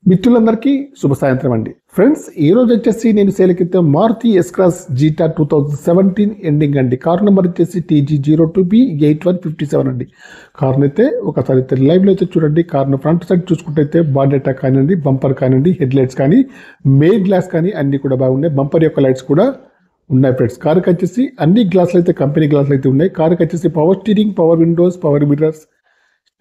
మిత్రులందరికీ శుభ సాయంత్రం అండి. ఫ్రెండ్స్, ఈ రోజు వచ్చేసి నేను సేల్కితే మారుతి ఎస్-క్రాస్ జీటా 2017 ఎండింగ్ అండి. కార్ నెంబర్ వచ్చేసి TG02B8157 అండి. కార్ని అయితే ఒకసారి అయితే లైవ్లో అయితే చూడండి. కార్ను ఫ్రంట్ సైడ్ చూసుకుంటే బాడెటా కానివ్వండి, బంపర్ కానివ్వండి, హెడ్ లైట్స్ కానీ, మెయిన్ గ్లాస్ కానీ అన్ని కూడా బాగున్నాయి. బంపర్ యొక్క లైట్స్ కూడా ఉన్నాయి ఫ్రెండ్స్. కార్కి వచ్చేసి అన్ని గ్లాసులు అయితే కంపెనీ గ్లాసులు అయితే ఉన్నాయి. కార్కి వచ్చేసి power steering, power Windows, power mirrors,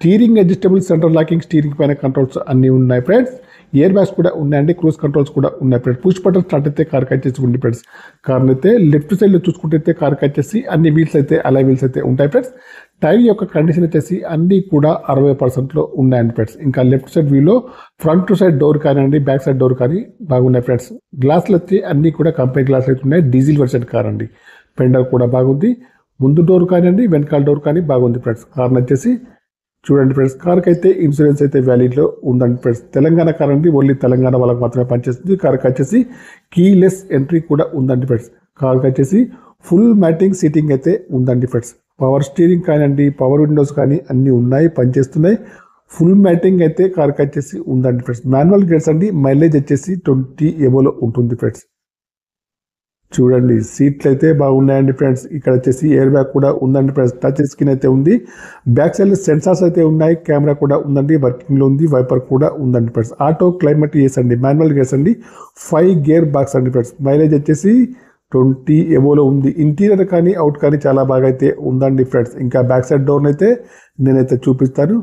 steering adjustable, central locking, steering పైన కంట్రోల్స్ అన్నీ ఉన్నాయి ఫ్రెండ్స్. ఇయర్ బ్యాగ్స్ కూడా ఉన్నాయండి, క్రూజ్ కంట్రోల్స్ కూడా ఉన్నాయి ఫ్రెండ్స్. పుష్ బటన్ స్టార్ట్ అయితే కార్కి వచ్చేసి ఉంది ఫ్రెండ్స్. కార్ని అయితే లెఫ్ట్ సైడ్లో చూసుకుంటే కార్కి వచ్చేసి అన్ని వీల్స్ అయితే అలా వీల్స్ అయితే ఉంటాయి ఫ్రెండ్స్. టైర్ యొక్క కండిషన్ వచ్చేసి అన్నీ కూడా 60% ఉన్నాయండి ఫ్రెండ్స్. ఇంకా లెఫ్ట్ సైడ్ వ్యూలో ఫ్రంట్ సైడ్ డోర్ కానివ్వండి, బ్యాక్ సైడ్ డోర్ కానీ బాగున్నాయి ఫ్రెండ్స్. గ్లాసులు వచ్చి అన్నీ కూడా కంపెనీ గ్లాసులు అయితే ఉన్నాయి. డీజిల్ వెర్షన్ కార్ అండి. ఫెండర్ కూడా బాగుంది. ముందు డోర్ కానివ్వండి, వెనకాల డోర్ కానీ బాగుంది ఫ్రెండ్స్. కార్ని వచ్చేసి చూడండి ఫ్రెండ్స్. కార్కి అయితే ఇన్సూరెన్స్ అయితే వ్యాలిడ్లో ఉందండి ఫ్రెండ్స్. తెలంగాణ కార్ అండి, ఓన్లీ తెలంగాణ వాళ్ళకి మాత్రమే పనిచేస్తుంది. కార్కి వచ్చేసి కీలెస్ ఎంట్రీ కూడా ఉందండి ఫ్రెండ్స్. కార్కి వచ్చేసి ఫుల్ మ్యాటింగ్ సీటింగ్ అయితే ఉందండి ఫ్రెండ్స్. పవర్ స్టీరింగ్ కానివ్వండి, పవర్ విండోస్ కానీ అన్నీ ఉన్నాయి, పనిచేస్తున్నాయి. ఫుల్ మ్యాటింగ్ అయితే కార్కి వచ్చేసి ఉందండి ఫ్రెండ్స్. మాన్యువల్ గేర్స్ అండి. మైలేజ్ వచ్చేసి 20 ఎబోలో ఉంటుంది ఫ్రెండ్స్. చూడండి, సీట్లు అయితే బాగున్నాయండి ఫ్రెండ్స్. ఇక్కడ వచ్చేసి ఎయిర్ బ్యాగ్ కూడా ఉందండి ఫ్రెండ్స్. టచ్ స్క్రీన్ అయితే ఉంది. బ్యాక్ సైడ్ సెన్సార్స్ అయితే ఉన్నాయి. కెమెరా కూడా ఉందండి, వర్కింగ్లో ఉంది. వైపర్ కూడా ఉందండి ఫ్రెండ్స్. ఆటో క్లైమేట్ ఏస్ అండి, మాన్యువల్ గేర్స్ అండి. 5 గేర్ బాక్స్ అండి ఫ్రెండ్స్. మైలేజ్ వచ్చేసి 20 ఎబోలో ఉంది. ఇంటీరియర్ కానీ అవుట్ కానీ చాలా బాగా అయితే ఉందండి ఫ్రెండ్స్. ఇంకా బ్యాక్ సైడ్ డోర్ అయితే నేనైతే చూపిస్తాను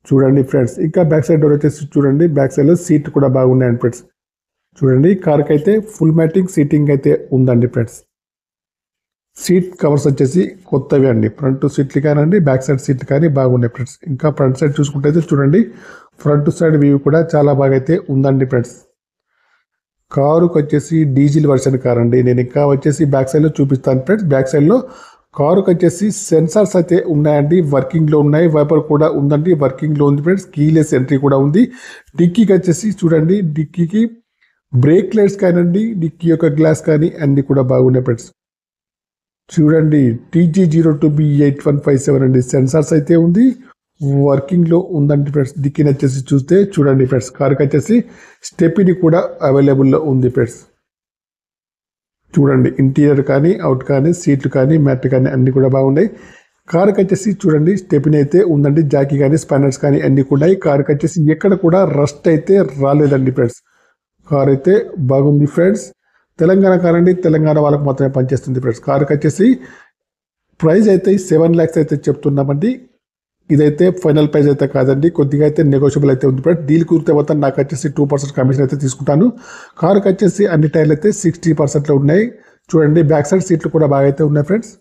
చూడండి ఫ్రెండ్స్. ఇంకా బ్యాక్ సైడ్ డోర్ వచ్చేసి చూడండి, బ్యాక్ సైడ్లో సీట్ కూడా బాగున్నాయండి ఫ్రెండ్స్. చూడండి, కార్కి అయితే ఫుల్ మ్యాటింగ్ సీటింగ్ అయితే ఉందండి ఫ్రెండ్స్. సీట్ కవర్స్ వచ్చేసి కొత్తవి అండి. ఫ్రంట్ సీట్లు కానివ్వండి, బ్యాక్ సైడ్ సీట్లు కానీ బాగున్నాయి ఫ్రెండ్స్. ఇంకా ఫ్రంట్ సైడ్ చూసుకుంటే అయితే చూడండి, ఫ్రంట్ సైడ్ వ్యూ కూడా చాలా బాగా అయితే ఉందండి ఫ్రెండ్స్. కారుకి వచ్చేసి డీజిల్ వర్షన్ కార్ అండి. నేను ఇంకా వచ్చేసి బ్యాక్ సైడ్లో చూపిస్తాను ఫ్రెండ్స్. బ్యాక్ సైడ్లో కారుకి వచ్చేసి సెన్సార్స్ అయితే ఉన్నాయండి, వర్కింగ్లో ఉన్నాయి. వైపర్ కూడా ఉందండి, వర్కింగ్లో ఉంది ఫ్రెండ్స్. కీలెస్ ఎంట్రీ కూడా ఉంది. డిక్కీకి వచ్చేసి చూడండి, డిక్కీకి బ్రేక్ లైట్స్ కానివ్వండి, డిక్కీ యొక్క గ్లాస్ కానీ అన్ని కూడా బాగున్నాయి ఫ్రెండ్స్. చూడండి, TG02B8157 అండి. సెన్సార్స్ అయితే ఉంది, వర్కింగ్లో ఉందండి ఫ్రెండ్స్. డిక్కీని వచ్చేసి చూస్తే చూడండి ఫ్రెండ్స్, కార్కి వచ్చేసి స్టెప్ని కూడా అవైలబుల్లో ఉంది ఫ్రెండ్స్. చూడండి, ఇంటీరియర్ కానీ అవుట్ కానీ సీట్లు కానీ మ్యాట్ కానీ అన్ని కూడా బాగున్నాయి. కార్కి వచ్చేసి చూడండి, స్టెప్ని అయితే ఉందండి. జాకీ కానీ స్పానర్స్ కానీ అన్ని కూడా ఉన్నాయి. కార్కి వచ్చేసి ఎక్కడ కూడా రస్ట్ అయితే రాలేదండి ఫ్రెండ్స్. కార్ అయితే బాగుంది ఫ్రెండ్స్. తెలంగాణ కార్ అండి, తెలంగాణ వాళ్ళకి మాత్రమే పనిచేస్తుంది ఫ్రెండ్స్. కార్కి వచ్చేసి ప్రైస్ అయితే 7 lakhs అయితే చెప్తున్నామండి. ఇదైతే ఫైనల్ ప్రైస్ అయితే కాదండి, కొద్దిగా అయితే నెగోషియబుల్ అయితే ఉంది ఫ్రెండ్స్. డీల్ కుదిరితే మొత్తం నాకు వచ్చేసి 2% కమిషన్ అయితే తీసుకుంటాను. కార్కి వచ్చేసి అన్ని టైర్లు అయితే 60%లో ఉన్నాయి. చూడండి, బ్యాక్ సైడ్ సీట్లు కూడా బాగా అయితే ఉన్నాయి ఫ్రెండ్స్.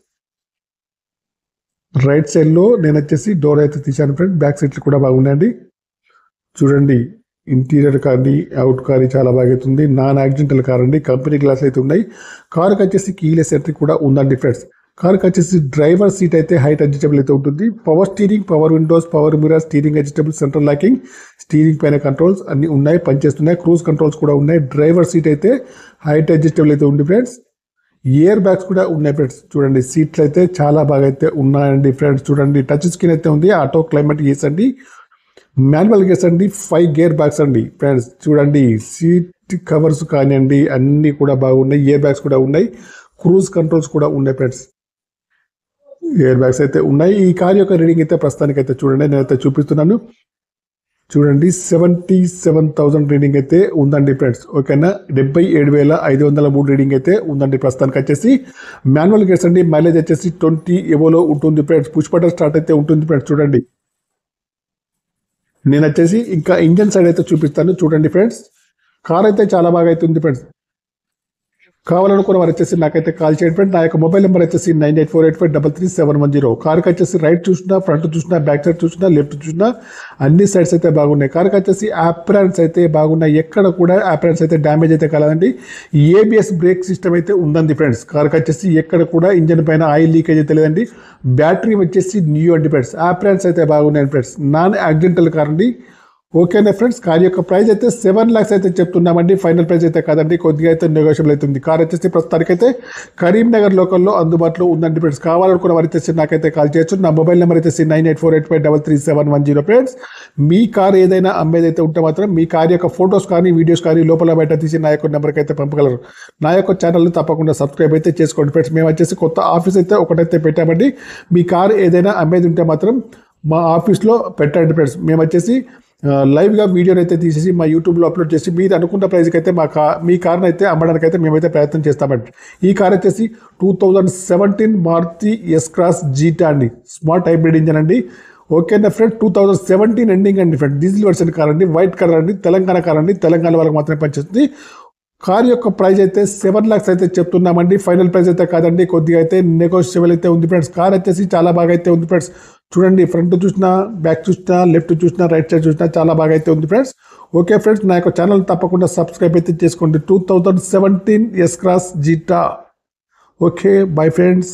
రైట్ సైడ్లో నేను వచ్చేసి డోర్ అయితే తీశాను ఫ్రెండ్స్. బ్యాక్ సీట్లు కూడా బాగున్నాయండి. చూడండి, ఇంటీరియర్ కానీ అవుట్ కానీ చాలా బాగా అవుతుంది. నాన్ యాక్సిడెంటల్ కార్ అండి. కంపెనీ గ్లాస్ అయితే ఉన్నాయి. కార్కి వచ్చేసి కీలెస్ ఎంట్రీ కూడా ఉందండి ఫ్రెండ్స్. కార్కి వచ్చేసి డ్రైవర్ సీట్ అయితే హైట్ అడ్జస్టబుల్ అయితే ఉంటుంది. Power steering, power Windows, power mirror, steering adjustable, central locking, steering పైన కంట్రోల్స్ అన్ని ఉన్నాయి, పనిచేస్తున్నాయి. క్రూజ్ కంట్రోల్స్ కూడా ఉన్నాయి. డ్రైవర్ సీట్ అయితే హైట్ అడ్జస్టబుల్ అయితే ఉంది ఫ్రెండ్స్. ఇయర్ బ్యాగ్స్ కూడా ఉన్నాయి ఫ్రెండ్స్. చూడండి, సీట్లు అయితే చాలా బాగా అయితే ఉన్నాయండి ఫ్రెండ్స్. చూడండి, టచ్ స్క్రీన్ అయితే ఉంది. ఆటో క్లైమేట్ ఏస్ అండి. మాన్యువల్ గేర్స్ అండి. 5 గేర్ బ్యాగ్స్ అండి ఫ్రెండ్స్. చూడండి, సీట్ కవర్స్ కానివ్వండి అన్నీ కూడా బాగున్నాయి. ఇయర్ బ్యాగ్స్ కూడా ఉన్నాయి. క్రూజ్ కంట్రోల్స్ కూడా ఉన్నాయి ఫ్రెండ్స్. ఇయర్ బ్యాగ్స్ అయితే ఉన్నాయి. ఈ కార్ యొక్క రీడింగ్ అయితే ప్రస్తుతానికి అయితే చూడండి, నేనైతే చూపిస్తున్నాను. చూడండి, 77,000 రీడింగ్ అయితే ఉందండి ఫ్రెండ్స్. ఓకేనా, 77,503 రీడింగ్ అయితే ఉందండి ప్రస్తుతానికి. వచ్చేసి మాన్యువల్ గేర్స్ అండి. మైలేజ్ వచ్చేసి 20 ఎబోలో ఉంటుంది ఫ్రెండ్స్. పుష్ బటన్ స్టార్ట్ అయితే ఉంటుంది ఫ్రెండ్స్. చూడండి, నేను వచ్చేసి ఇంకా ఇంజన్ సైడ్ అయితే చూపిస్తాను చూడండి ఫ్రెండ్స్. కార్ అయితే చాలా బాగా అయితే ఉంది ఫ్రెండ్స్. కావాలనుకున్న వారు వచ్చేసి నాకైతే కాల్ చేయండి ఫ్రెండ్స్. నా యొక్క మొబైల్ నెంబర్ వచ్చేసి 9848533710. కార్కి వచ్చేసి రైట్ చూసినా, ఫ్రంట్ చూసినా, బ్యాక్ సైడ్ చూసినా, లెఫ్ట్ చూసినా అన్ని సైడ్స్ అయితే బాగున్నాయి. కార్కి వచ్చేసి ఆప్రాన్స్ అయితే బాగున్నాయి. ఎక్కడ కూడా ఆప్రాన్స్ అయితే డ్యామేజ్ అయితే కలదండి. ఏబిఎస్ బ్రేక్ సిస్టమ్ అయితే ఉందండి ఫ్రెండ్స్. కార్కి వచ్చేసి ఎక్కడ కూడా ఇంజన్ పైన ఆయిల్ లీకేజ్ అయితే లేదండి. బ్యాటరీ వచ్చేసి న్యూ అండి ఫ్రెండ్స్. ఆప్రాన్స్ అయితే బాగున్నాయి ఫ్రెండ్స్. నాన్ యాక్సిడెంటల్ కార్ అండి. ఓకేనా ఫ్రెండ్స్, కార్ యొక్క ప్రైస్ అయితే 7 lakhs అయితే చెప్తున్నామండి. ఫైనల్ ప్రైస్ అయితే కాదండి, కొద్దిగా అయితే నెగోషియబుల్ అవుతుంది. కార్ వచ్చేసి ప్రస్తుతానికైతే కరీంనగర్ లోకల్లో అందుబాటులో ఉందండి ఫ్రెండ్స్. కావాలనుకున్న వారు వచ్చేసి నాకైతే కాల్ చేయొచ్చు. నా మొబైల్ నెంబర్ వచ్చేసి 9848533710 ఫ్రెండ్స్. మీ కార్ ఏదైనా అమ్మేదైతే ఉంటే మాత్రం మీ కార్ యొక్క ఫొటోస్ కానీ వీడియోస్ కానీ లోపల బయట తీసి నా యొక్క నెంబర్కి అయితే పంపగలరు. నా యొక్క ఛానల్ని తప్పకుండా సబ్స్క్రైబ్ అయితే చేసుకోండి ఫ్రెండ్స్. మేము వచ్చేసి కొత్త ఆఫీస్ అయితే ఒకటైతే పెట్టామండి. మీ కార్ ఏదైనా అమ్మేది ఉంటే మాత్రం మా ఆఫీస్లో పెట్టండి ఫ్రెండ్స్. మేము వచ్చేసి లైవ్గా వీడియోని అయితే తీసేసి మా యూట్యూబ్లో అప్లోడ్ చేసి మీరు అనుకున్న ప్రైస్కి అయితే మీ కార్ని అయితే అమ్మడానికి అయితే మేమైతే ప్రయత్నం చేస్తామండి. ఈ కార్ వచ్చేసి 2017 మారుతి ఎస్ క్రాస్ జీటా అండి, స్మార్ట్ హైబ్రిడ్ ఇంజన్ అండి. ఓకేనా ఫ్రెండ్, 2017 ఎండింగ్ అండి ఫ్రెండ్. డీజిల్ వర్షన్ కార్ అండి, వైట్ కలర్ అండి, తెలంగాణ కార్ అండి. తెలంగాణ వాళ్ళకి మాత్రమే పనిచేస్తుంది. కార్ యొక్క ప్రైస్ అయితే 7 lakhs అయితే చెప్తున్నామండి. ఫైనల్ ప్రైస్ అయితే కాదండి, కొద్దిగా అయితే నెగోషియబుల్ అయితే ఉంది ఫ్రెండ్స్. కార్ వచ్చేసి చాలా బాగా అయితే ఉంది ఫ్రెండ్స్. చూడండి, ఫ్రంట్ చూసినా, బ్యాక్ చూసినా, లెఫ్ట్ చూసినా, రైట్ సైడ్ చూసినా చాలా బాగా అయితే ఉంది ఫ్రెండ్స్. ఓకే ఫ్రెండ్స్, నా యొక్క ఛానల్ తప్పకుండా సబ్స్క్రైబ్ అయితే చేసుకోండి. 2017 S cross zeta. Okay, bye friends.